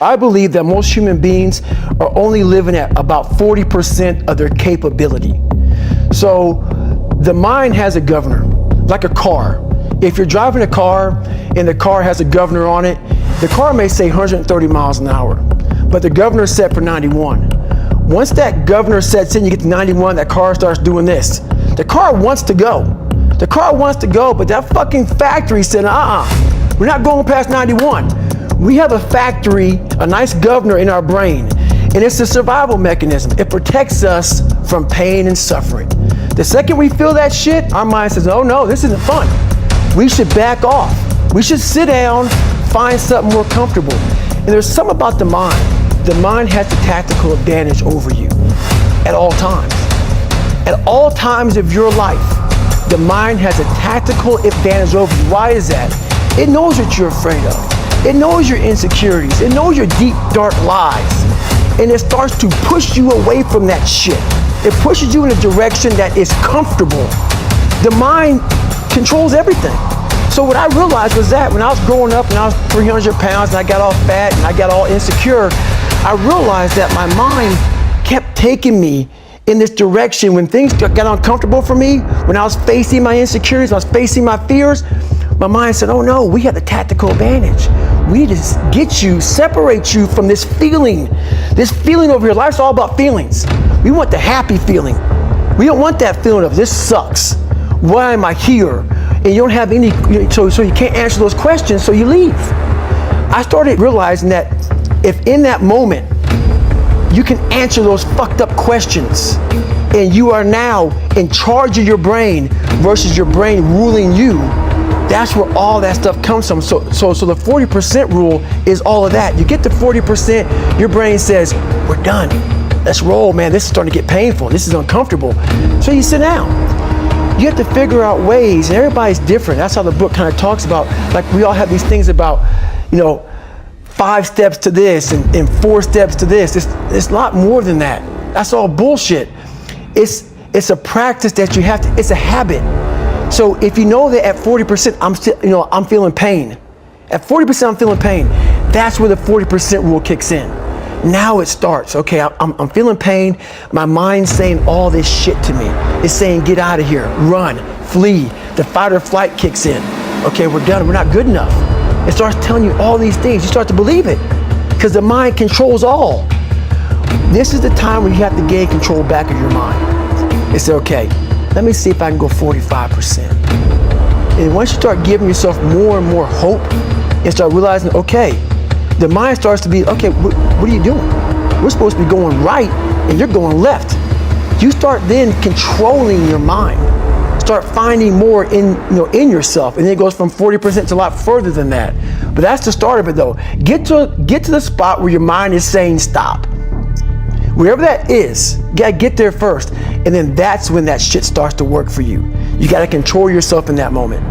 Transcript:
I believe that most human beings are only living at about 40% of their capability. So the mind has a governor, like a car. If you're driving a car and the car has a governor on it, the car may say 130 miles an hour, but the governor is set for 91. Once that governor sets in, you get to 91, that car starts doing this. The car wants to go. The car wants to go, but that fucking factory said, we're not going past 91. We have a factory, a nice governor in our brain, and it's a survival mechanism. It protects us from pain and suffering. The second we feel that shit, our mind says, oh no, this isn't fun. We should back off. We should sit down, find something more comfortable. And there's something about the mind. The mind has the tactical advantage over you at all times. At all times of your life, the mind has a tactical advantage over you. Why is that? It knows what you're afraid of. It knows your insecurities. It knows your deep, dark lies. And it starts to push you away from that shit. It pushes you in a direction that is comfortable. The mind controls everything. So what I realized was that when I was growing up and I was 300 pounds and I got all fat and I got all insecure, I realized that my mind kept taking me in this direction. When things got uncomfortable for me, when I was facing my insecurities, I was facing my fears, my mind said, oh no, we have the tactical advantage. We need to get you, separate you from this feeling over here. Life's all about feelings. We want the happy feeling. We don't want that feeling of this sucks. Why am I here? And you don't have any, so you can't answer those questions, so you leave. I started realizing that if in that moment you can answer those fucked up questions and you are now in charge of your brain versus your brain ruling you, that's where all that stuff comes from. So the 40% rule is all of that. You get to 40%, your brain says, we're done. Let's roll, man. This is starting to get painful. This is uncomfortable. So you sit down. You have to figure out ways, and everybody's different. That's how the book kind of talks about, like we all have these things about, 5 steps to this and 4 steps to this. It's a lot more than that. That's all bullshit. It's a practice that you have to, it's a habit. So if you know that at 40%, I'm feeling pain. At 40%, I'm feeling pain. That's where the 40% rule kicks in. Now it starts. Okay, I'm feeling pain. My mind's saying all this shit to me. It's saying, get out of here, run, flee. The fight or flight kicks in. Okay, we're done. We're not good enough. It starts telling you all these things. You start to believe it because the mind controls all. This is the time when you have to gain control back of your mind. It's okay. Let me see if I can go 45%. And once you start giving yourself more and more hope and start realizing, okay, the mind starts to be, okay, what are you doing? We're supposed to be going right and you're going left. You start then controlling your mind. Start finding more in yourself, and then it goes from 40% to a lot further than that. But that's the start of it though. Get to the spot where your mind is saying stop. Wherever that is, you gotta get there first, and then that's when that shit starts to work for you. You gotta control yourself in that moment.